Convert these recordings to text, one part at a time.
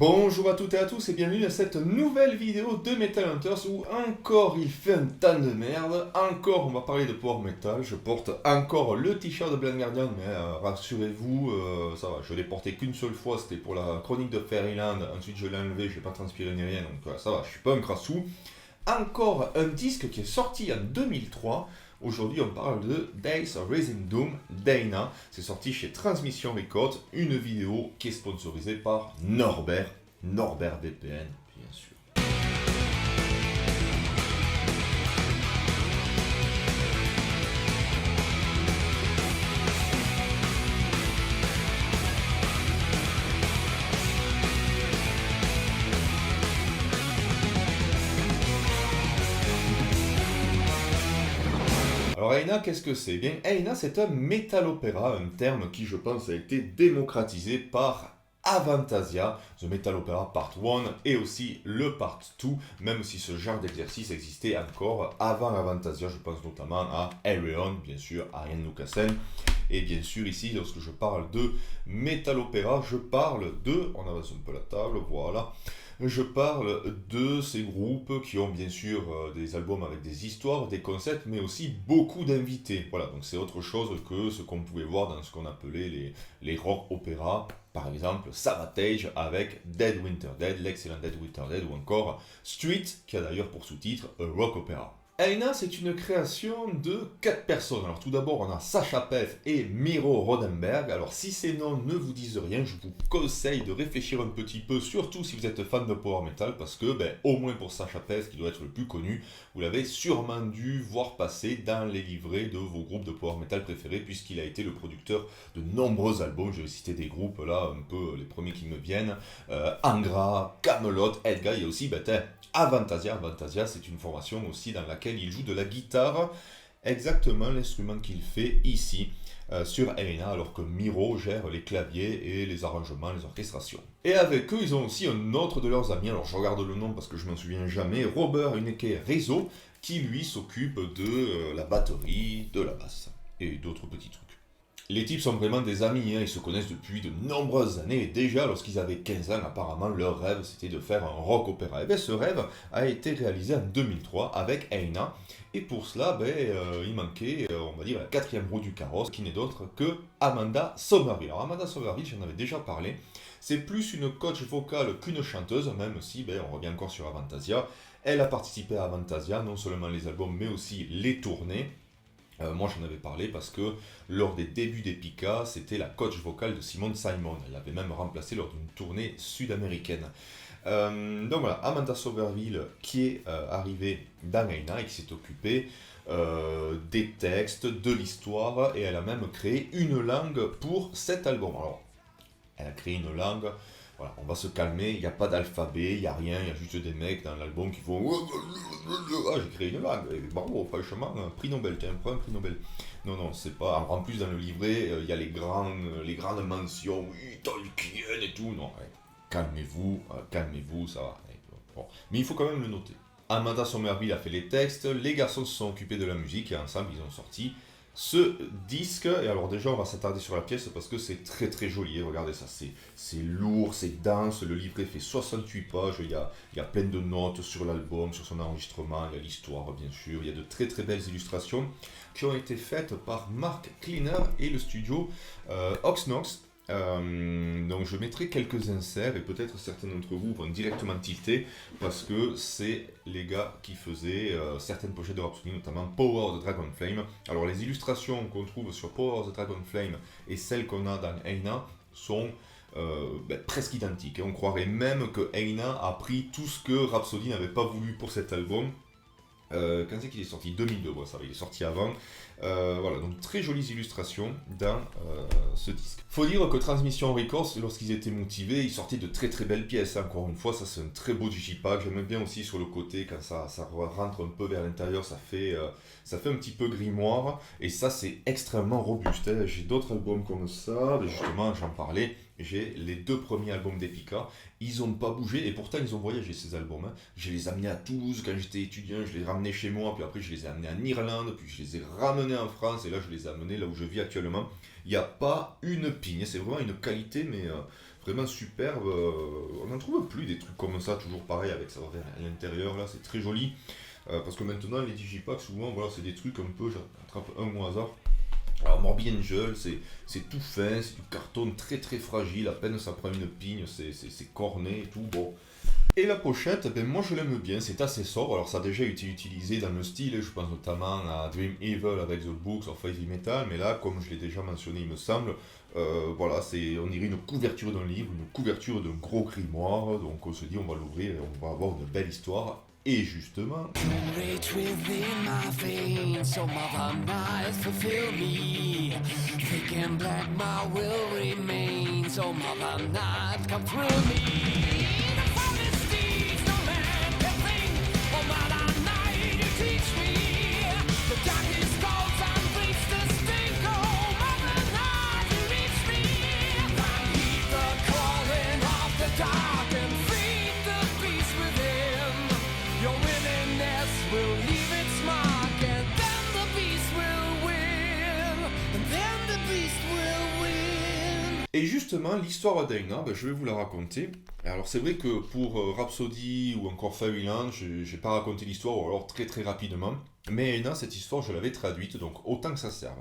Bonjour à toutes et à tous et bienvenue à cette nouvelle vidéo de Metal Hunters où encore il fait un tas de merde, encore on va parler de Power Metal, je porte encore le t-shirt de Blind Guardian mais rassurez-vous, ça va, je l'ai porté qu'une seule fois, c'était pour la chronique de Fairyland, ensuite je l'ai enlevé, je n'ai pas transpiré ni rien donc ça va, je suis pas un crassou. Encore un disque qui est sorti en 2003. Aujourd'hui, on parle de Days of Raising Doom d'Aina. C'est sorti chez Transmission Records. Une vidéo qui est sponsorisée par Norbert VPN, bien sûr. Alors Aina, qu'est-ce que c'est? Bien, Aina, c'est un metal opéra, un terme qui, je pense, a été démocratisé par Avantasia, The Metal Opera Part 1 et aussi le Part 2, même si ce genre d'exercice existait encore avant Avantasia, je pense notamment à Ayreon, bien sûr, Ariane Lucassen. Et bien sûr, ici, lorsque je parle de Metal Opera, je parle de, on avance un peu la table, voilà, je parle de ces groupes qui ont bien sûr des albums avec des histoires, des concepts, mais aussi beaucoup d'invités. Voilà, donc c'est autre chose que ce qu'on pouvait voir dans ce qu'on appelait les rock opéras. Par exemple, Savatage avec Dead Winter Dead, l'excellent Dead Winter Dead, ou encore Street, qui a d'ailleurs pour sous-titre A Rock Opera. Aina, c'est une création de 4 personnes. Alors tout d'abord, on a Sacha Peff et Miro Rodenberg. Alors si ces noms ne vous disent rien, je vous conseille de réfléchir un petit peu, surtout si vous êtes fan de Power Metal, parce que, au moins pour Sacha Peff, qui doit être le plus connu, vous l'avez sûrement dû voir passer dans les livrets de vos groupes de Power Metal préférés, puisqu'il a été le producteur de nombreux albums. Je vais citer des groupes là, un peu les premiers qui me viennent. Angra, Camelot, Edguy, et aussi, Avantasia. Avantasia, c'est une formation aussi dans laquelle il joue de la guitare, exactement l'instrument qu'il fait ici sur Aina, alors que Miro gère les claviers et les arrangements, les orchestrations. Et avec eux, ils ont aussi un autre de leurs amis, alors je regarde le nom parce que je m'en souviens jamais, Robert Uneke Rizzo, qui lui s'occupe de la batterie, de la basse et d'autres petits trucs. Les types sont vraiment des amis, ils se connaissent depuis de nombreuses années, et déjà lorsqu'ils avaient 15 ans, apparemment leur rêve c'était de faire un rock opéra. Et bien ce rêve a été réalisé en 2003 avec Aina, et pour cela il manquait, on va dire, la quatrième roue du carrosse, qui n'est d'autre que Amanda Somerville. Alors Amanda Somerville, j'en avais déjà parlé, c'est plus une coach vocale qu'une chanteuse, même si, on revient encore sur Avantasia, elle a participé à Avantasia, non seulement les albums, mais aussi les tournées. Moi j'en avais parlé parce que lors des débuts d'Epica, c'était la coach vocale de Simone Simon. Elle l'avait même remplacée lors d'une tournée sud-américaine. Donc voilà, Amanda Somerville qui est arrivée dans Aina et qui s'est occupée des textes, de l'histoire, et elle a même créé une langue pour cet album. Alors, elle a créé une langue. Voilà, on va se calmer, il n'y a pas d'alphabet, il n'y a rien, il y a juste des mecs dans l'album qui font ah, j'ai créé une langue, et bravo, franchement, prix Nobel, tiens, prends un prix Nobel. Non, c'est pas. En plus, dans le livret, il y a les grandes mentions, oui, Tolkien et tout. Non, calmez-vous, ça va. Bon. Mais il faut quand même le noter. Amanda Somerville a fait les textes, les garçons se sont occupés de la musique, et ensemble, ils ont sorti ce disque. Et alors déjà on va s'attarder sur la pièce parce que c'est très très joli, regardez ça, c'est lourd, c'est dense, le livret fait 68 pages, il y a plein de notes sur l'album, sur son enregistrement, il y a l'histoire bien sûr, il y a de très très belles illustrations qui ont été faites par Mark Cleaner et le studio Oxnox. Donc je mettrai quelques inserts et peut-être certains d'entre vous vont directement tilter parce que c'est les gars qui faisaient certaines pochettes de Rhapsody, notamment Power of the Dragonflame. Alors les illustrations qu'on trouve sur Power of the Dragonflame et celles qu'on a dans Aina sont presque identiques. On croirait même que Aina a pris tout ce que Rhapsody n'avait pas voulu pour cet album. Quand c'est qu'il est sorti? 2002, ça va, il est sorti avant. Voilà, donc très jolies illustrations dans ce disque. Faut dire que Transmission Records, lorsqu'ils étaient motivés, ils sortaient de très très belles pièces. Encore une fois, ça c'est un très beau digipack. J'aime bien aussi sur le côté, quand ça rentre un peu vers l'intérieur, ça fait un petit peu grimoire. Et ça c'est extrêmement robuste. J'ai d'autres albums comme ça, justement j'en parlais. J'ai les 2 premiers albums d'Epica, ils n'ont pas bougé et pourtant ils ont voyagé ces albums. Je les ai amenés à Toulouse quand j'étais étudiant, je les ai ramenés chez moi, puis après je les ai amenés en Irlande, puis je les ai ramenés en France et là je les ai amenés là où je vis actuellement. Il n'y a pas une pigne, c'est vraiment une qualité mais vraiment superbe. On n'en trouve plus des trucs comme ça, toujours pareil avec ça à l'intérieur, là, c'est très joli. Parce que maintenant, les digipacks, souvent, voilà, c'est des trucs un peu, j'attrape un au hasard. Alors Morbid Angel, c'est tout fin, c'est du carton très très fragile, à peine ça prend une pigne, c'est corné et tout, bon. Et la pochette, ben moi je l'aime bien, c'est assez sobre, alors ça a déjà été utilisé dans le style, je pense notamment à Dream Evil avec The Books of Heavy Metal, mais là, comme je l'ai déjà mentionné, il me semble, voilà, on dirait une couverture d'un livre, une couverture d'un gros grimoire, donc on se dit on va l'ouvrir et on va avoir une belle histoire. Et justement, Rage within my veins, so mother night fulfill me. Thick and black my will remains, so mother night come through me. The forest steeds, no man can think, oh mother night you teach me. The darkest goes unleash the stink, oh mother night you reach me. I heed the calling of the dark and feed the beast within. Your willingness will leave its mark, and then the beast will win. And then the beast will win. et justement, l'histoire d'Aina, ben, je vais vous la raconter. Alors c'est vrai que pour Rhapsody ou encore Fairyland, j'ai pas raconté l'histoire, ou alors très très rapidement. Mais Aina, cette histoire, je l'avais traduite, donc autant que ça serve.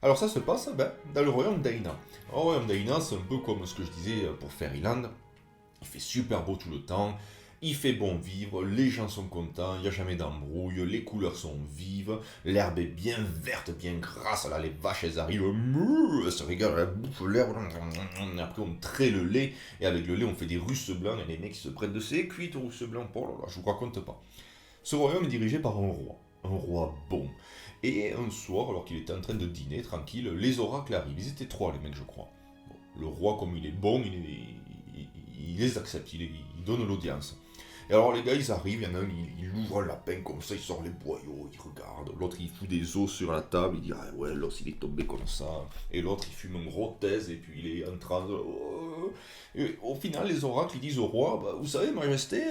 Alors ça se passe ben, dans le royaume d'Aina. Le royaume d'Aina, c'est un peu comme ce que je disais pour Fairyland. Il fait super beau tout le temps, il fait bon vivre, les gens sont contents, il n'y a jamais d'embrouille, les couleurs sont vives, l'herbe est bien verte, bien grasse, là les vaches elles arrivent, elles se régalent, elles bouffent l'herbe, après on traite le lait, et avec le lait on fait des russes blancs, et les mecs ils se prennent de ces cuites aux russes blancs, oh là là, je vous raconte pas. Ce royaume est dirigé par un roi bon. Et un soir, alors qu'il était en train de dîner tranquille, les oracles arrivent, ils étaient trois les mecs je crois. Bon, le roi comme il est bon, il les accepte, il donne l'audience. Et alors les gars ils arrivent, il y en a un, il ouvre un lapin comme ça, il sort les boyaux, il regarde, l'autre il fout des os sur la table, il dit ah ouais l'os il est tombé comme ça, et l'autre il fume un gros thèse et puis il est en train de... Et au final les oracles ils disent au roi, bah, vous savez majesté,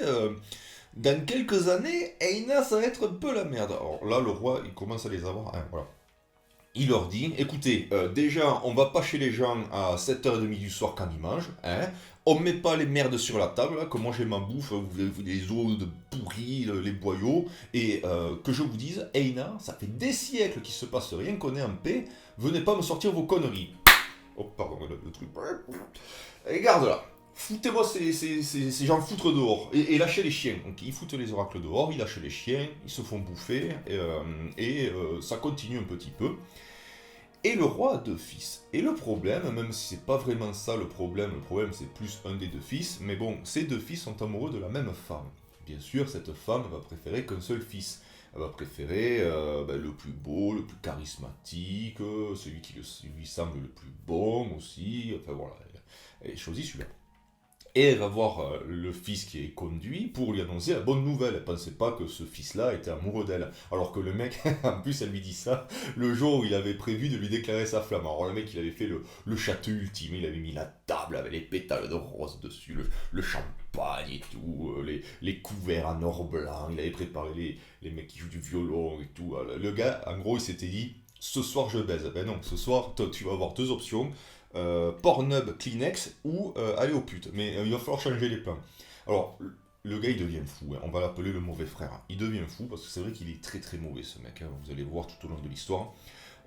dans quelques années, Aina ça va être un peu la merde. Alors là le roi il commence à les avoir, hein, voilà. Il leur dit, écoutez, déjà, on va pas chez les gens à 7h30 du soir quand ils mangent, hein. On met pas les merdes sur la table, là, que moi j'ai ma bouffe, vous avez des os de pourris, les boyaux, et que je vous dise, Aina, ça fait des siècles qu'il se passe rien, qu'on est en paix, venez pas me sortir vos conneries. Oh, pardon, le truc. Et garde là. Foutez-moi ces gens foutre dehors et lâchez les chiens. Donc ils foutent les oracles dehors, ils lâchent les chiens, ils se font bouffer et ça continue un petit peu. Et le roi a deux fils. Et le problème, même si c'est pas vraiment ça le problème c'est plus un des deux fils, mais bon, ces deux fils sont amoureux de la même femme. Bien sûr, cette femme va préférer qu'un seul fils. Elle va préférer le plus beau, le plus charismatique, celui qui lui semble le plus bon aussi, enfin voilà, elle choisit celui-là. Et elle va voir le fils qui est conduit pour lui annoncer la bonne nouvelle. Elle ne pensait pas que ce fils-là était amoureux d'elle. Alors que le mec, en plus, elle lui dit ça le jour où il avait prévu de lui déclarer sa flamme. Alors le mec, il avait fait le château ultime, il avait mis la table avec les pétales de rose dessus, le champagne et tout, les couverts en or blanc, il avait préparé les mecs qui jouent du violon et tout. Le gars, en gros, il s'était dit, ce soir je baise. Ben non, ce soir, tu vas avoir deux options. Pornhub, Kleenex ou aller aux putes. Mais il va falloir changer les plans. Alors, le gars il devient fou, hein. On va l'appeler le mauvais frère. Il devient fou parce que c'est vrai qu'il est très très mauvais ce mec, hein. Vous allez voir tout au long de l'histoire.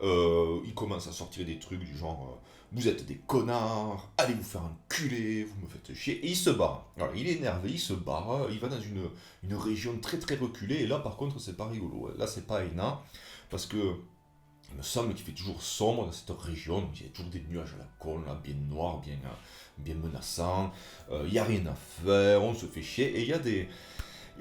Il commence à sortir des trucs du genre vous êtes des connards, allez vous faire enculer, vous me faites chier. Et il se barre. Alors, il est énervé, il se barre, il va dans une région très très reculée. Et là par contre c'est pas rigolo. Là c'est pas Aina parce que il me semble qu'il fait toujours sombre dans cette région, il y a toujours des nuages à la con, là, bien noirs, bien menaçants, il n'y a rien à faire, on se fait chier, et il y a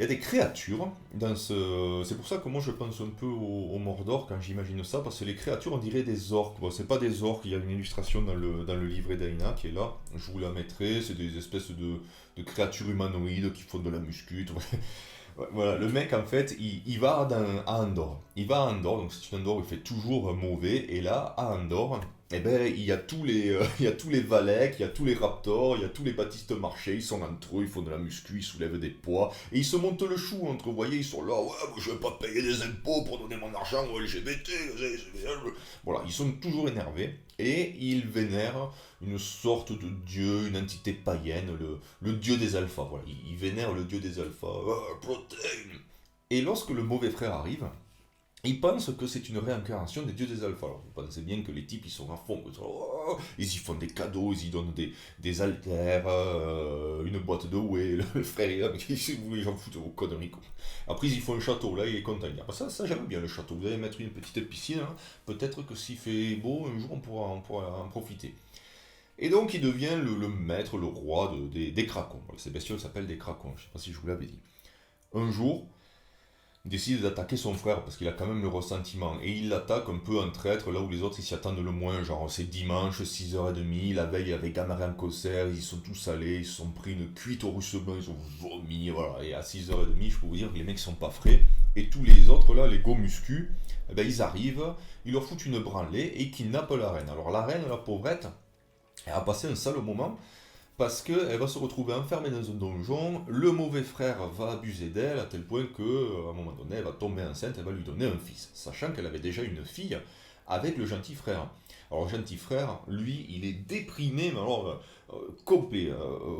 des créatures dans ce... C'est pour ça que moi je pense un peu au Mordor quand j'imagine ça, parce que les créatures on dirait des orques, bon c'est pas des orques, il y a une illustration dans le livret d'Aina qui est là, je vous la mettrai, c'est des espèces de créatures humanoïdes qui font de la muscu, tout. Voilà, le mec en fait, il va à Andorre. Il va à Andorre, donc c'est une Andorre où il fait toujours mauvais. Et là, à Andorre, eh ben, il y a tous les Valeks, il y a tous les Raptors, il y a tous les Baptiste Marché, ils sont entre eux, ils font de la muscu, ils soulèvent des poids, et ils se montent le chou entre, vous voyez, ils sont là, ouais, moi, je vais pas payer des impôts pour donner mon argent aux LGBT, voilà, ils sont toujours énervés, et ils vénèrent une sorte de dieu, une entité païenne, le dieu des alphas, voilà, ils vénèrent le dieu des alphas, protein. Et lorsque le mauvais frère arrive, ils pensent que c'est une réincarnation des dieux des alphas. Alors, vous pensez bien que les types, ils sont à fond. Ils y font des cadeaux, ils y donnent des haltères, une boîte de whey. Le frère, il est là, mais si vous voulez, j'en fous de vos conneries. Quoi. Après, ils y font un château, là, il est content. Ça j'aime bien le château. Vous allez mettre une petite piscine. Hein. Peut-être que s'il fait beau, un jour, on pourra en profiter. Et donc, il devient le maître, le roi des cracons. Voilà, ces bestioles s'appellent des cracons. Je ne sais pas si je vous l'avais dit. Un jour, décide d'attaquer son frère parce qu'il a quand même le ressentiment et il l'attaque un peu en traître là où les autres ils s'y attendent le moins, genre c'est dimanche 6h30, la veille avec Gamarian Kosser, ils sont tous allés, ils se sont pris une cuite au russe blanc, ils ont vomi, voilà, et à 6h30 je peux vous dire que les mecs sont pas frais et tous les autres là, les go muscu, eh ben, ils arrivent, ils leur foutent une branlée et ils kidnappent la reine. Alors la reine, la pauvrette, elle a passé un sale moment parce qu'elle va se retrouver enfermée dans un donjon, le mauvais frère va abuser d'elle à tel point qu'à un moment donné, elle va tomber enceinte, elle va lui donner un fils, sachant qu'elle avait déjà une fille avec le gentil frère. Alors le gentil frère, lui, il est déprimé, mais alors complet.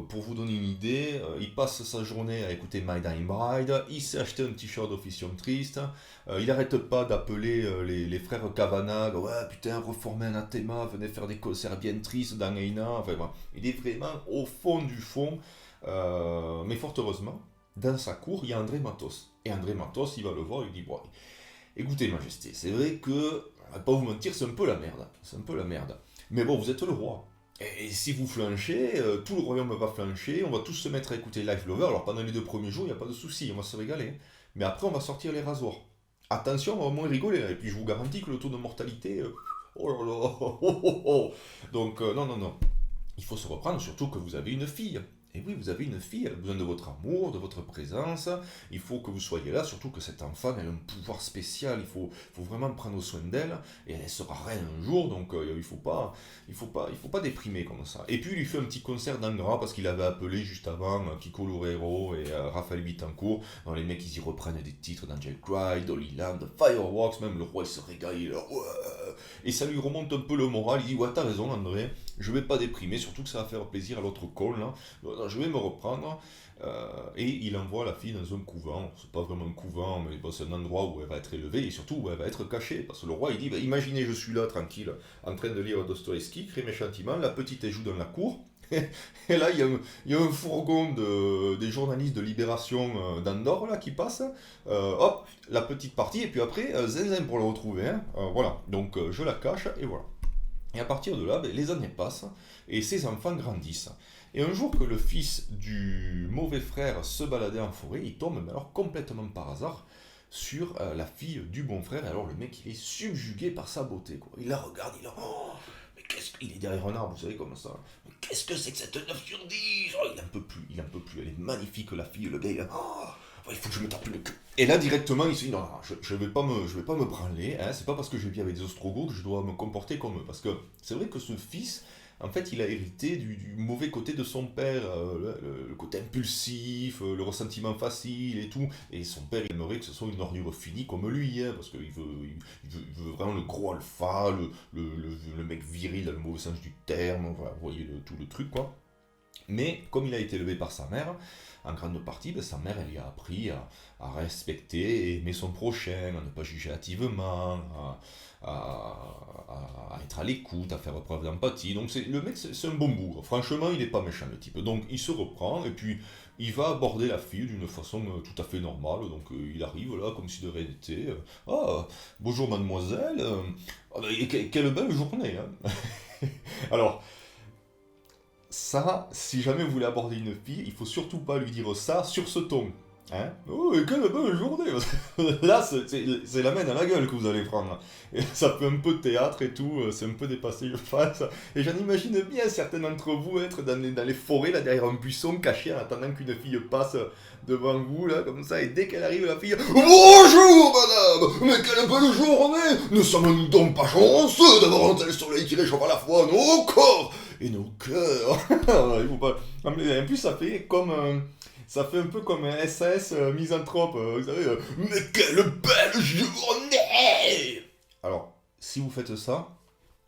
Pour vous donner une idée, il passe sa journée à écouter My Dying Bride, il s'est acheté un t-shirt d'officium triste, il n'arrête pas d'appeler les frères Kavanagh, ouais putain, reformer Anathema, venez faire des concerts bien tristes dans Eina, enfin voilà. Il est vraiment au fond du fond, mais fort heureusement, dans sa cour, il y a André Matos. Et André Matos, il va le voir, il dit, bon, écoutez Majesté, c'est vrai que, à pas vous mentir, c'est un peu la merde, c'est un peu la merde. Mais bon, vous êtes le roi. Et si vous flanchez, tout le royaume va flancher, on va tous se mettre à écouter Life Lover, alors pendant les 2 premiers jours, il n'y a pas de souci, on va se régaler. Mais après, on va sortir les rasoirs. Attention, on va au moins rigoler, et puis je vous garantis que le taux de mortalité... oh là là, oh, oh, oh, oh. Donc, non, non, non. Il faut se reprendre, surtout que vous avez une fille. Et oui, vous avez une fille, elle a besoin de votre amour, de votre présence. Il faut que vous soyez là, surtout que cette enfant, elle a un pouvoir spécial. Il faut vraiment prendre soin d'elle. Et elle sera reine un jour, donc il faut pas déprimer comme ça. Et puis, il lui fait un petit concert d'Angra parce qu'il avait appelé juste avant Kiko Loureiro et Raphaël Bittencourt. Dans les mecs, ils y reprennent des titres d'Angel Cry, Dolly Land, Fireworks, même le roi, il se régale. Il est là, ouais. Et ça lui remonte un peu le moral. Il dit, ouais, t'as raison, André. Je vais pas déprimer, surtout que ça va faire plaisir à l'autre col, là. Je vais me reprendre. Et il envoie la fille dans un couvent. C'est pas vraiment un couvent, mais bon, c'est un endroit où elle va être élevée et surtout où elle va être cachée. Parce que le roi, il dit, bah, imaginez, je suis là, tranquille, en train de lire Dostoïevski, Crime et Châtiment, la petite, elle joue dans la cour. Et là, il y a un fourgon des journalistes de Libération d'Andorre là, qui passe. Hop, la petite partie, et puis après, zinzin pour le retrouver. Hein. Voilà, donc je la cache, et voilà. Et à partir de là, ben, les années passent et ses enfants grandissent. Et un jour que le fils du mauvais frère se baladait en forêt, il tombe, mais alors complètement par hasard, sur la fille du bon frère. Et alors le mec, il est subjugué par sa beauté. Quoi. Il la regarde, il a... Oh, mais qu'est-ce qu'il est derrière un arbre, vous savez comme ça. Mais qu'est-ce que c'est que cette 9 sur 10 oh, il en peut plus, il en peut plus. Elle est magnifique la fille, le gars, il a... Oh, il faut que je me tape le cul. Et là, directement, il se dit, non, non, je vais pas me branler, hein, c'est pas parce que j'ai bien avec des ostrogoths que je dois me comporter comme eux. Parce que c'est vrai que ce fils, en fait, il a hérité du mauvais côté de son père, le côté impulsif, le ressentiment facile et tout. Et son père, il aimerait que ce soit une ornure finie comme lui, hein, parce qu'il veut vraiment le gros alpha, le mec viril dans le mauvais sens du terme, voilà, vous voyez tout le truc, quoi. Mais comme il a été élevé par sa mère, en grande partie, ben, sa mère elle lui a appris à respecter et aimer son prochain, à ne pas juger hâtivement, à être à l'écoute, à faire preuve d'empathie. Donc le mec, c'est un bon bougre. Franchement, il n'est pas méchant le type. Donc il se reprend et puis il va aborder la fille d'une façon tout à fait normale. Donc il arrive là comme si de rien n'était. Ah, bonjour mademoiselle. Ah, ben, quelle belle journée. Hein. Alors, ça, si jamais vous voulez aborder une fille, il faut surtout pas lui dire ça sur ce ton. Hein? Oh, et quelle belle journée! Là, c'est la main dans la gueule que vous allez prendre. Et ça fait un peu de théâtre et tout, c'est un peu dépassé, je pense. Et j'en imagine bien certains d'entre vous être dans les forêts, là, derrière un buisson, caché en attendant qu'une fille passe devant vous, là, comme ça. Et dès qu'elle arrive, la fille... Bonjour, madame! Mais quelle belle journée! Ne sommes-nous donc pas chanceux d'avoir un tel soleil qui réchauffe à la fois nos corps et nos cœurs? Il faut pas... En plus, ça fait comme... Ça fait un peu comme un SAS misanthrope, vous savez. Mais quelle belle journée! Alors, si vous faites ça,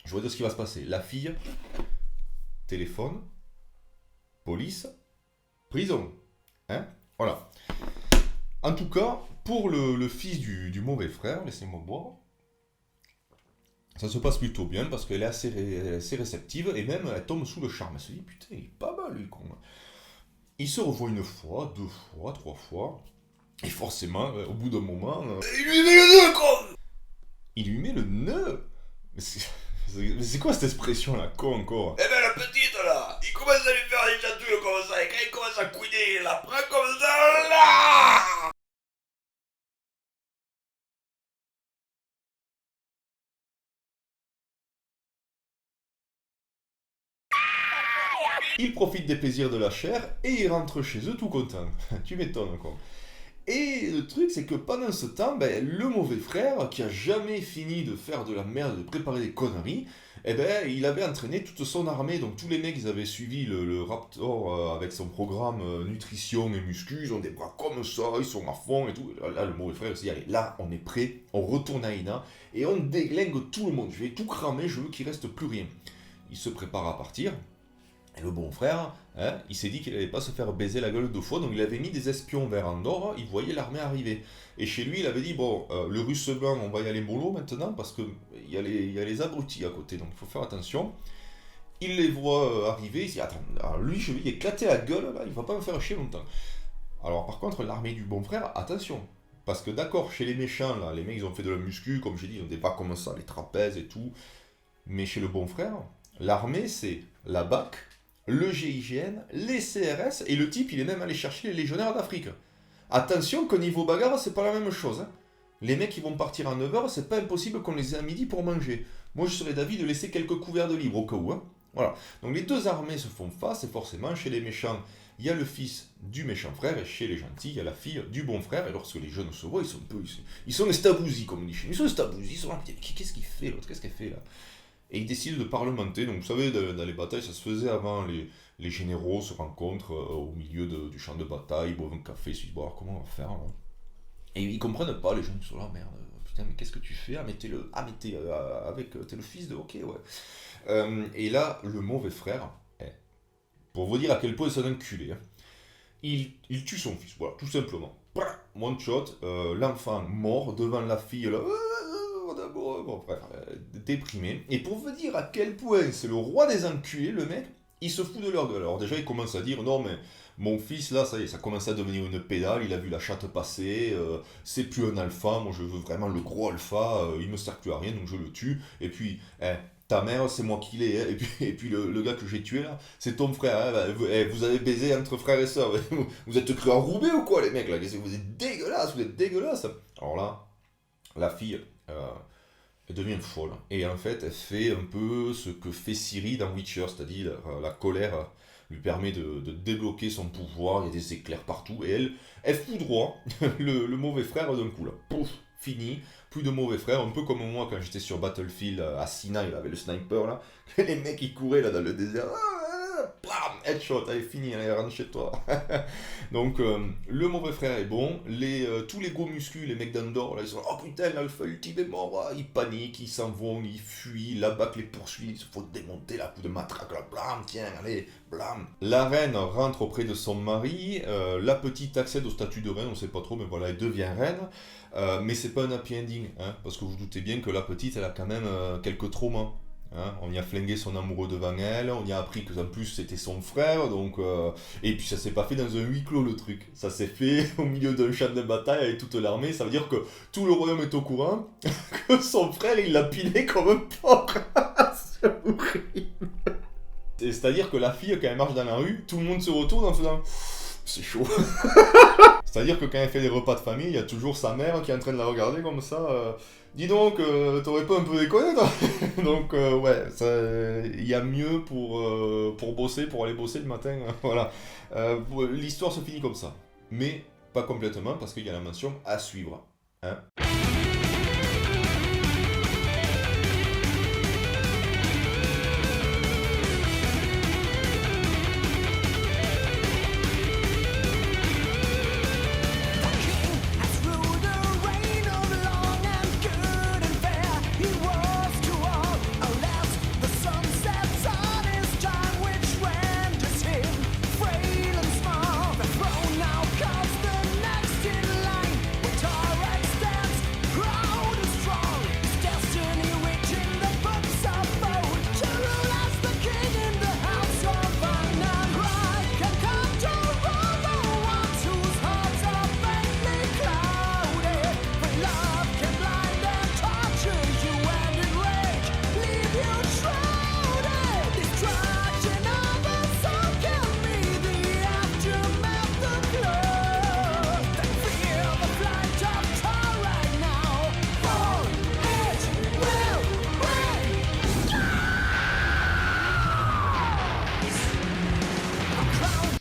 je vois de ce qui va se passer. La fille, téléphone, police, prison. Hein? Voilà. En tout cas, pour le fils du mauvais frère, laissez-moi boire, ça se passe plutôt bien parce qu'elle est assez réceptive et même elle tombe sous le charme. Elle se dit, putain, il est pas mal lui, con. Il se revoit une fois, 2 fois, 3 fois, et forcément, au bout d'un moment... il lui met le nœud, con! Il lui met le nœud? Mais c'est quoi cette expression-là, con, encore? Eh ben, la petite, là, il commence à lui faire des chatouilles comme ça, et quand il commence à couiner, il la prend comme ça, là! Il profite des plaisirs de la chair, et il rentre chez eux tout content. Tu m'étonnes, quoi. Et le truc, c'est que pendant ce temps, ben, le mauvais frère, qui a jamais fini de faire de la merde, de préparer des conneries, eh ben, il avait entraîné toute son armée. Donc tous les mecs, ils avaient suivi le Raptor avec son programme nutrition et muscu, ils ont des bras comme ça, ils sont à fond et tout. Là, le mauvais frère, il s'est dit, allez, là, on est prêt, on retourne à Ina, et on déglingue tout le monde. Je vais tout cramer, je veux qu'il reste plus rien. Il se prépare à partir. Et le bon frère, hein, il s'est dit qu'il n'allait pas se faire baiser la gueule 2 fois, donc il avait mis des espions vers Andorre, il voyait l'armée arriver. Et chez lui, il avait dit, bon, le russe blanc, on va y aller mollo maintenant, parce qu'il y a les abrutis à côté, donc il faut faire attention. Il les voit arriver, il se dit, attends, alors lui, je vais lui éclater la gueule, là, il va pas me faire chier longtemps. Alors par contre, l'armée du bon frère, attention, parce que d'accord, chez les méchants, là, les mecs, ils ont fait de la muscu, comme j'ai dit, ils ont des bras comme ça, les trapèzes et tout, mais chez le bon frère, l'armée, c'est la BAC, le GIGN, les CRS, et le type, il est même allé chercher les légionnaires d'Afrique. Attention qu'au niveau bagarre, c'est pas la même chose. Hein. Les mecs qui vont partir à 9h, c'est pas impossible qu'on les ait à midi pour manger. Moi, je serais d'avis de laisser quelques couverts de livres au cas où. Hein. Voilà. Donc les deux armées se font face, et forcément, chez les méchants, il y a le fils du méchant frère, et chez les gentils, il y a la fille du bon frère, et lorsque les jeunes se voient, ils sont un peu... Ils sont estabousis, comme on dit chez nous. Ils sont estabousis, ils sont là, qu'est-ce qu'il fait, l'autre? Qu'est-ce qu'elle fait, là? Et ils décident de parlementer. Donc vous savez, dans les batailles, ça se faisait avant, les généraux se rencontrent au milieu du champ de bataille, ils boivent un café, ils se disent, bon alors comment on va faire là? Et ils comprennent pas, les gens qui sont là, merde, putain, mais qu'est-ce que tu fais? Ah, mais t'es t'es le fils de, ok, ouais. Et là, le mauvais frère, pour vous dire à quel point c'est un enculé, hein, il tue son fils, voilà, tout simplement. One shot, l'enfant mort devant la fille, là, bon, bref, déprimé. Et pour vous dire à quel point c'est le roi des enculés, le mec, il se fout de leur gueule. Alors déjà, il commence à dire, non mais mon fils là, ça y est, ça commence à devenir une pédale, il a vu la chatte passer, c'est plus un alpha, moi je veux vraiment le gros alpha, il me sert plus à rien, donc je le tue. Et puis, ta mère, c'est moi qui l'ai, hein. Et puis le gars que j'ai tué là, c'est ton frère, hein. Vous avez baisé entre frères et sœurs, vous êtes cru enrobés ou quoi les mecs là? Vous êtes dégueulasses. Alors là, la fille... elle devient folle. Et en fait, elle fait un peu ce que fait Ciri dans Witcher, c'est-à-dire la colère lui permet de débloquer son pouvoir, il y a des éclairs partout, et elle foudroie le mauvais frère d'un coup là. Pouf, fini, plus de mauvais frère, un peu comme moi quand j'étais sur Battlefield à Sina, il avait le sniper là, les mecs ils couraient là dans le désert, bam, headshot, allez fini, allez rentre chez toi. Donc le mauvais frère est bon, tous les gros muscles, les mecs d'Andorre, là ils sont là, oh putain l'alpha ultime est mort, ils paniquent, ils s'en vont, ils fuient, la BAC les poursuit, il faut démonter la coup de matraque, là, blam, tiens, allez, blam. La reine rentre auprès de son mari, la petite accède au statut de reine, on sait pas trop, mais voilà, elle devient reine, mais c'est pas un happy ending, hein, parce que vous doutez bien que la petite, elle a quand même quelques traumas. Hein, on y a flingué son amoureux devant elle, on y a appris qu'en plus c'était son frère, donc et puis ça s'est pas fait dans un huis clos le truc, ça s'est fait au milieu d'un champ de bataille avec toute l'armée, ça veut dire que tout le royaume est au courant que son frère il l'a pilé comme un porc. C'est horrible. C'est-à-dire que la fille quand elle marche dans la rue, tout le monde se retourne en faisant C'est chaud. C'est-à-dire que quand elle fait des repas de famille, il y a toujours sa mère qui est en train de la regarder comme ça. Dis donc, t'aurais pas un peu déconné, toi? Donc, ouais, il y a mieux pour bosser, pour aller bosser le matin. Voilà. L'histoire se finit comme ça. Mais pas complètement, parce qu'il y a la mention à suivre. Hein.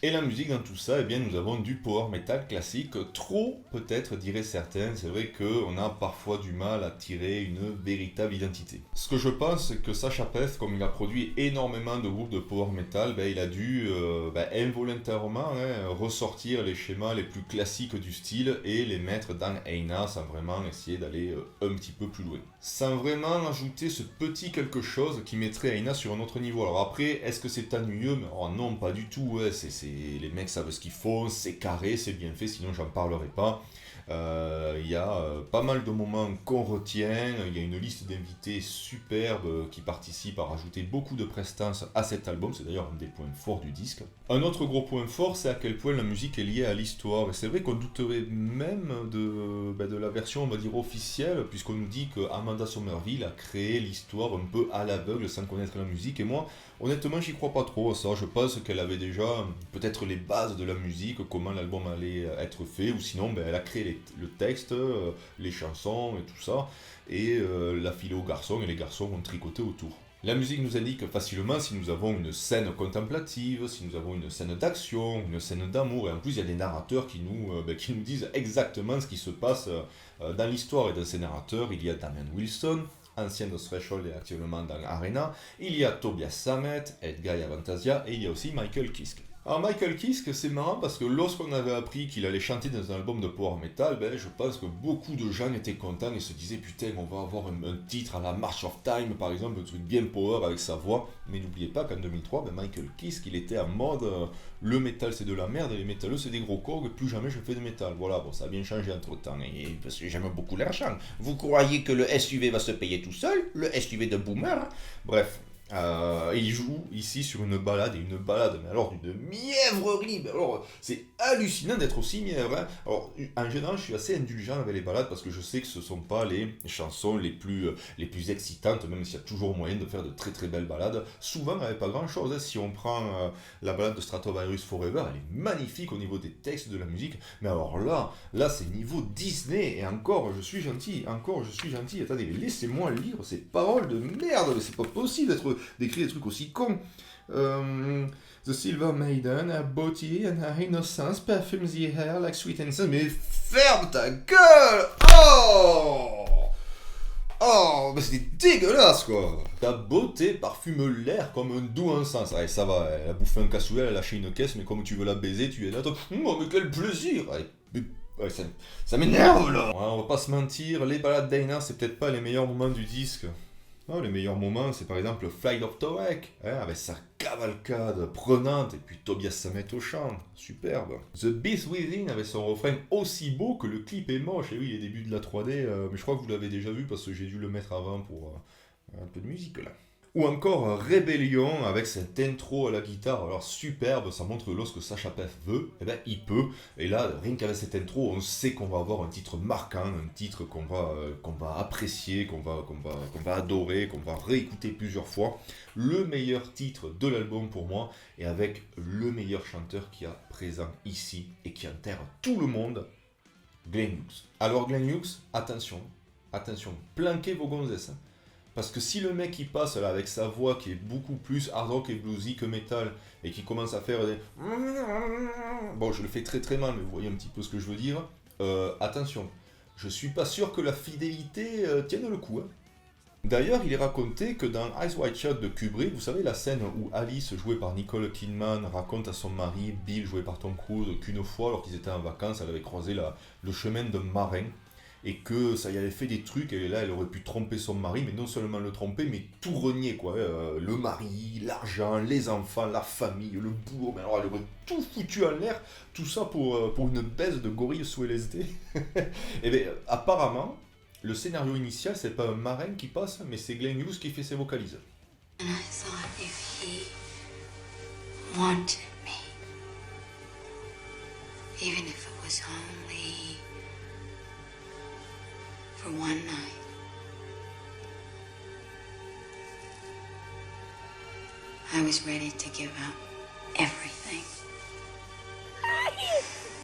Et la musique dans tout ça, eh bien nous avons du power metal classique, trop peut-être diraient certains, c'est vrai qu'on a parfois du mal à tirer une véritable identité. Ce que je pense, c'est que Sacha Peth, comme il a produit énormément de groupes de power metal, il a dû involontairement ressortir les schémas les plus classiques du style et les mettre dans Eina sans vraiment essayer d'aller un petit peu plus loin. Sans vraiment ajouter ce petit quelque chose qui mettrait Eina sur un autre niveau. Alors après, est-ce que c'est ennuyeux? Non, pas du tout, les mecs savent ce qu'ils font, c'est carré, c'est bien fait, sinon j'en parlerai pas. Il y a pas mal de moments qu'on retient, il y a une liste d'invités superbe qui participe à rajouter beaucoup de prestance à cet album, c'est d'ailleurs un des points forts du disque. Un autre gros point fort, c'est à quel point la musique est liée à l'histoire, et c'est vrai qu'on douterait même de la version, on va dire, officielle, puisqu'on nous dit que Amanda Somerville a créé l'histoire un peu à l'aveugle sans connaître la musique, et moi, honnêtement, j'y crois pas trop à ça. Je pense qu'elle avait déjà peut-être les bases de la musique, comment l'album allait être fait, ou sinon elle a créé le texte, les chansons et tout ça, et l'a filé aux garçons, et les garçons ont tricoté autour. La musique nous indique facilement si nous avons une scène contemplative, si nous avons une scène d'action, une scène d'amour, et en plus il y a des narrateurs qui nous disent exactement ce qui se passe dans l'histoire, et dans ces narrateurs, il y a Damien Wilson, ancien de Threshold et actuellement dans Arena, il y a Tobias Sammet, Edguy Avantasia, et il y a aussi Michael Kiske. Alors Michael Kiske, c'est marrant parce que lorsqu'on avait appris qu'il allait chanter dans un album de power metal, je pense que beaucoup de gens étaient contents et se disaient putain, on va avoir un titre à la March of Time par exemple, un truc bien power avec sa voix. Mais n'oubliez pas qu'en 2003, Michael Kiske, il était en mode le métal c'est de la merde et les métalleux c'est des gros corps et plus jamais je fais de métal. Voilà, bon, ça a bien changé entre temps et parce que j'aime beaucoup l'argent. Vous croyez que le SUV va se payer tout seul? Le SUV de boomer, hein? Bref. Il joue ici sur une balade, mais alors d'une mièvrerie, mais alors c'est hallucinant d'être aussi mièvre. Hein. Alors en général je suis assez indulgent avec les balades parce que je sais que ce ne sont pas les chansons les plus excitantes, même s'il y a toujours moyen de faire de très très belles balades, souvent avec pas grand chose. Hein. Si on prend la balade de Stratovarius Forever, elle est magnifique au niveau des textes de la musique, mais alors là c'est niveau Disney, et encore je suis gentil, attendez, laissez-moi lire ces paroles de merde, c'est pas possible d'écrire des trucs aussi cons. The Silver Maiden, her beauty and her innocence perfumes the air like sweet incense. Mais ferme ta gueule! Oh, mais c'est dégueulasse quoi! Ta beauté parfume l'air comme un doux encens. Allez, ça va, elle a bouffé un cassoulet, elle a lâché une caisse, mais comme tu veux la baiser, tu es là, toi. Oh, mais quel plaisir! Allez, ça m'énerve là! Ouais, on va pas se mentir, les balades d'Eina, c'est peut-être pas les meilleurs moments du disque. Oh, les meilleurs moments, c'est par exemple Flight of Torek, avec sa cavalcade prenante, et puis Tobias Sammet au chant, superbe. The Beast Within avait son refrain aussi beau que le clip est moche, et oui, les débuts de la 3D, mais je crois que vous l'avez déjà vu parce que j'ai dû le mettre avant pour un peu de musique là. Ou encore Rébellion avec cette intro à la guitare, alors superbe, ça montre que lorsque Sacha Pef veut, eh ben il peut. Et là, rien qu'avec cette intro, on sait qu'on va avoir un titre marquant, un titre qu'on va apprécier, qu'on va adorer, qu'on va réécouter plusieurs fois. Le meilleur titre de l'album pour moi, et avec le meilleur chanteur qui a présent ici et qui enterre tout le monde, Glenn Hughes. Alors Glenn Hughes, attention, planquez vos gonzesses. Hein. Parce que si le mec il passe là avec sa voix qui est beaucoup plus hard rock et bluesy que metal et qui commence à faire des... Bon, je le fais très très mal, mais vous voyez un petit peu ce que je veux dire. Attention, je suis pas sûr que la fidélité tienne le coup. Hein. D'ailleurs, il est raconté que dans Eyes Wide Shut de Kubrick, vous savez la scène où Alice, jouée par Nicole Kidman, raconte à son mari, Bill, joué par Tom Cruise, qu'une fois, alors qu'ils étaient en vacances, elle avait croisé le chemin d'un marin. Et que ça y avait fait des trucs, et là elle aurait pu tromper son mari, mais non seulement le tromper, mais tout renier quoi. Le mari, l'argent, les enfants, la famille, le boulot, mais alors elle aurait tout foutu en l'air, tout ça pour une baisse de gorille sous LSD. Et bien apparemment, le scénario initial c'est pas un marin qui passe, mais c'est Glenn Hughes qui fait ses vocalises. And I thought if he wanted me, even if it was only for one night, I was ready to give up everything.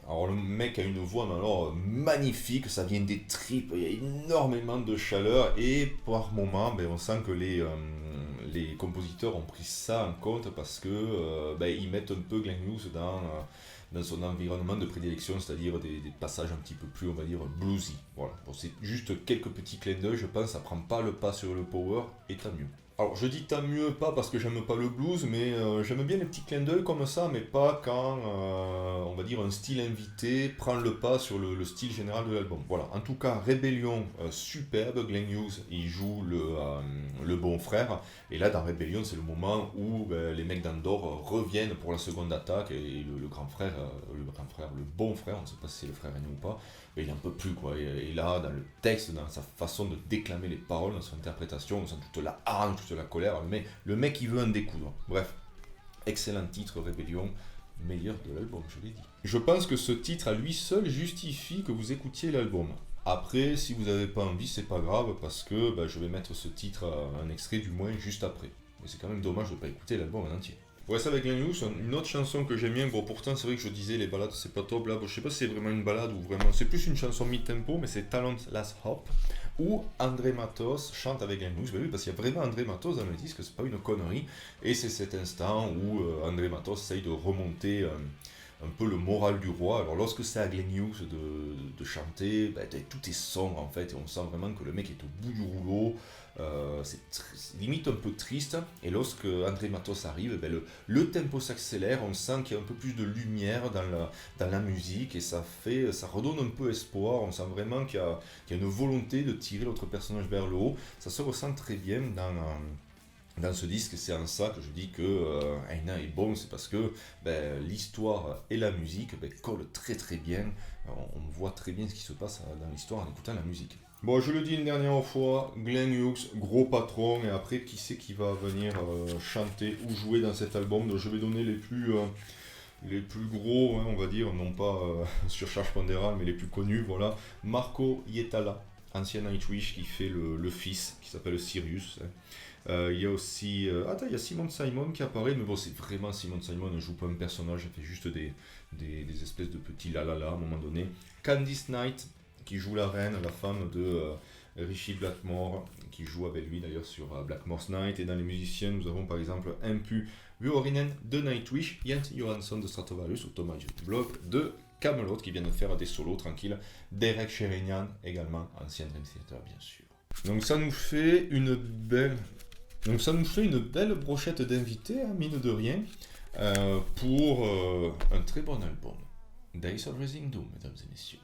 Alors le mec a une voix mais alors magnifique, ça vient des tripes, il y a énormément de chaleur et par moments on sent que les compositeurs ont pris ça en compte parce que ils mettent un peu Glenn Hughes dans son environnement de prédilection, c'est-à-dire des passages un petit peu plus, on va dire, bluesy. Voilà. Bon, c'est juste quelques petits clins d'œil, je pense, ça prend pas le pas sur le power, et tant mieux. Alors, je dis tant mieux pas parce que j'aime pas le blues, mais j'aime bien les petits clins d'œil comme ça, mais pas quand, on va dire, un style invité prend le pas sur le style général de l'album. Voilà. En tout cas, Rébellion, superbe. Glenn Hughes, il joue le bon frère. Et là, dans Rébellion, c'est le moment où les mecs d'Andorre reviennent pour la seconde attaque et le grand frère, le bon frère, on ne sait pas si c'est le frère aîné ou pas, mais il en peut plus quoi. Et là, dans le texte, dans sa façon de déclamer les paroles, dans son interprétation, on sent toute la hargne, toute la colère. Le mec, il veut en découdre. Bref, excellent titre, Rébellion, meilleur de l'album, je l'ai dit. Je pense que ce titre à lui seul justifie que vous écoutiez l'album. Après, si vous n'avez pas envie, c'est pas grave, parce que je vais mettre ce titre, un extrait du moins, juste après. Mais c'est quand même dommage de ne pas écouter l'album en entier. Pour rester avec Glenn Hughes, une autre chanson que j'aime bien, bon pourtant c'est vrai que je disais les balades c'est pas top là, bon, je sais pas si c'est vraiment une balade ou vraiment, c'est plus une chanson mid-tempo, mais c'est Talent Last Hop, où André Matos chante avec Glenn Hughes, oui parce qu'il y a vraiment André Matos dans le disque, c'est pas une connerie, et c'est cet instant où André Matos essaye de remonter un peu le moral du roi. Alors lorsque c'est à Glenn Hughes de chanter, tout est sombre en fait, et on sent vraiment que le mec est au bout du rouleau, c'est limite un peu triste, et lorsque André Matos arrive, le tempo s'accélère, on sent qu'il y a un peu plus de lumière dans la musique, et ça redonne un peu espoir, on sent vraiment qu'il y a une volonté de tirer l'autre personnage vers le haut, ça se ressent très bien dans ce disque, c'est en ça que je dis que Aina est bon, c'est parce que l'histoire et la musique collent très très bien, on voit très bien ce qui se passe dans l'histoire en écoutant la musique. Bon, je le dis une dernière fois, Glenn Hughes, gros patron, et après qui c'est qui va venir chanter ou jouer dans cet album, donc je vais donner les plus gros, hein, on va dire, non pas sur charge pondérale, mais les plus connus, voilà. Marco Hietala, ancien Nightwish, qui fait le fils, qui s'appelle Sirius, hein. Il y a aussi il y a Simon Simon qui apparaît, mais bon c'est vraiment Simon Simon ne joue pas un personnage, il fait juste des espèces de petits la à un moment donné. Candice Knight qui joue la reine, la femme de Richie Blackmore, qui joue avec lui d'ailleurs sur Blackmore's Night. Et dans les musiciens nous avons par exemple Impu Vuorinen de Nightwish, Jens Johansson de Stratovarius ou Thomas Block de Kamelot qui vient de faire des solos tranquilles, Derek Sherinian également, ancien Dream Theater bien sûr. Donc ça nous fait une belle brochette d'invités, hein, mine de rien, pour un très bon album. Days of Raising Doom, mesdames et messieurs.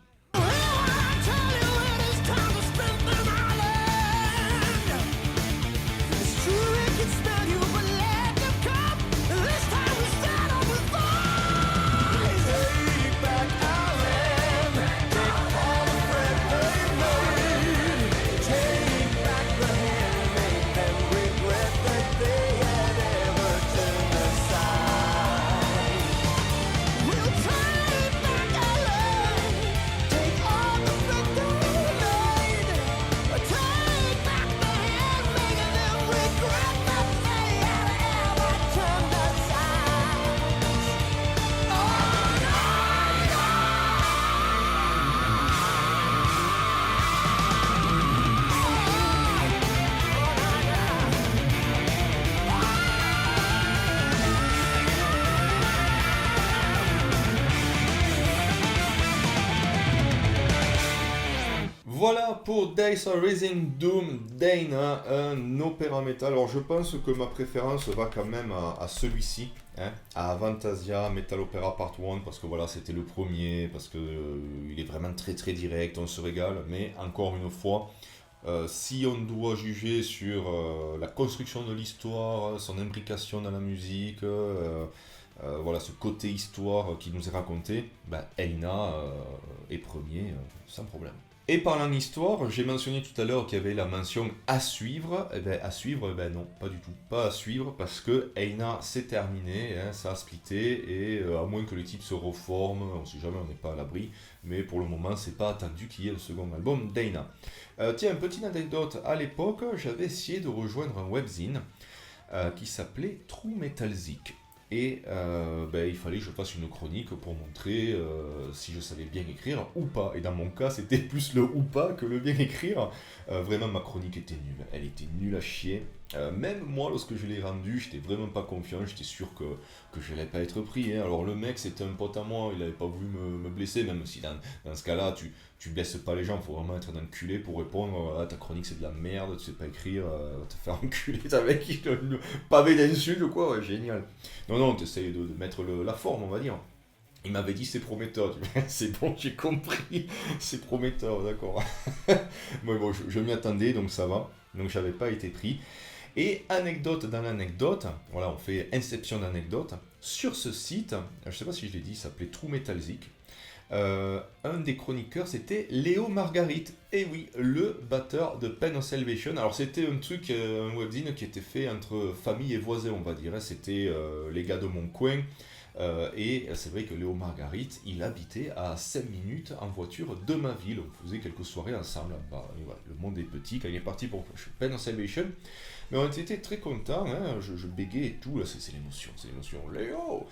Voilà pour Days of Rising Doom Dana, un opéra metal. Alors je pense que ma préférence va quand même à celui-ci, hein, à Avantasia Metal Opera Part 1, parce que voilà, c'était le premier, parce que il est vraiment très très direct, on se régale, mais encore une fois, si on doit juger sur la construction de l'histoire, son imbrication dans la musique, voilà, ce côté histoire qui nous est raconté, bah, Elina est premier sans problème. Et parlant d'histoire, j'ai mentionné tout à l'heure qu'il y avait la mention à suivre. Eh ben non, pas du tout. Pas à suivre parce que Eina c'est terminé, hein, ça a splitté et à moins que les types se reforment, on sait jamais, on n'est pas à l'abri. Mais pour le moment, c'est pas attendu qu'il y ait le second album d'Eina. Tiens, une petite anecdote. À l'époque, j'avais essayé de rejoindre un webzine qui s'appelait True Metal Zik. Et il fallait que je fasse une chronique pour montrer si je savais bien écrire ou pas. Et dans mon cas, c'était plus le ou pas que le bien écrire. Vraiment, ma chronique était nulle. Elle était nulle à chier. Même moi, lorsque je l'ai rendue, j'étais vraiment pas confiant. J'étais sûr que je n'allais pas être pris. Hein. Alors, le mec, c'était un pote à moi. Il n'avait pas voulu me blesser. Même si dans ce cas-là, tu blesses pas les gens. Il faut vraiment être un enculé pour répondre ta chronique, c'est de la merde. Tu sais pas écrire. Te faire enculer. T'as mec qui te le pavé d'insultes, quoi. Ouais, génial. Non, t'essayes de mettre la forme, on va dire. Il m'avait dit c'est prometteur. C'est bon, j'ai compris. C'est prometteur, d'accord. Bon, je m'y attendais, donc ça va. Donc j'avais pas été pris. Et anecdote dans l'anecdote, voilà, on fait inception d'anecdote. Sur ce site, je sais pas si je l'ai dit, il s'appelait True Metal Zik. Un des chroniqueurs c'était Léo Marguerite, et oui, le batteur de Pen of Salvation. Alors c'était un truc, un webzine qui était fait entre famille et voisins, on va dire. C'était les gars de mon coin. Et c'est vrai que Léo Marguerite, il habitait à 5 minutes en voiture de ma ville. On faisait quelques soirées ensemble là-bas. Et voilà, le monde est petit. Quand il est parti pour Pen of Salvation, mais on était très contents. Hein, je bégayais et tout. Là, c'est l'émotion, Léo.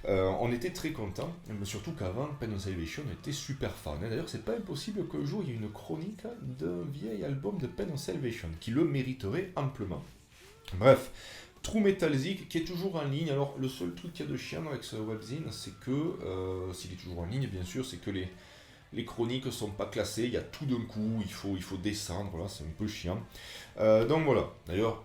On était très contents, surtout qu'avant, Pen of Salvation était super fan. D'ailleurs, c'est pas impossible qu'un jour il y ait une chronique d'un vieil album de Pen of Salvation qui le mériterait amplement. Bref, True Metal Zik qui est toujours en ligne. Alors, le seul truc qu'il y a de chiant avec ce webzine, c'est que, s'il est toujours en ligne, bien sûr, c'est que les chroniques sont pas classées, il y a tout d'un coup, il faut descendre, là, c'est un peu chiant. Donc voilà, d'ailleurs,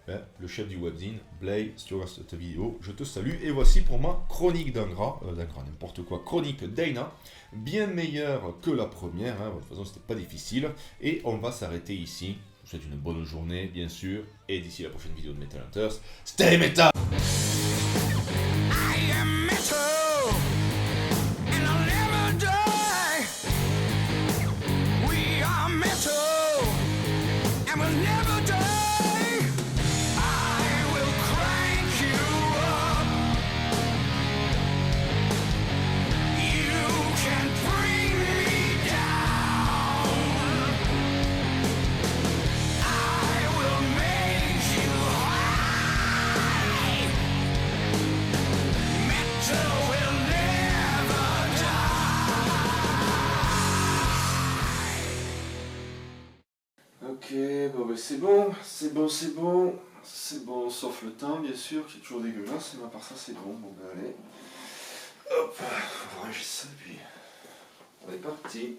le chef du webzine, Blay, si tu regardes cette vidéo, je te salue. Et voici pour ma chronique n'importe quoi, chronique Dana, bien meilleure que la première, hein, de toute façon c'était pas difficile. Et on va s'arrêter ici. Je vous souhaite une bonne journée, bien sûr, et d'ici la prochaine vidéo de Metal Hunters, stay metal! I am metal, and I'll never die. We are metal, and we'll never die. I will crank you up. You can bring me down. I will make you high. Metal will never die. Ok, bon, c'est bon, sauf le temps, bien sûr, qui est toujours dégueulasse, mais à part ça, c'est bon. Bon, ben allez, hop, faut ranger ça, puis on est parti.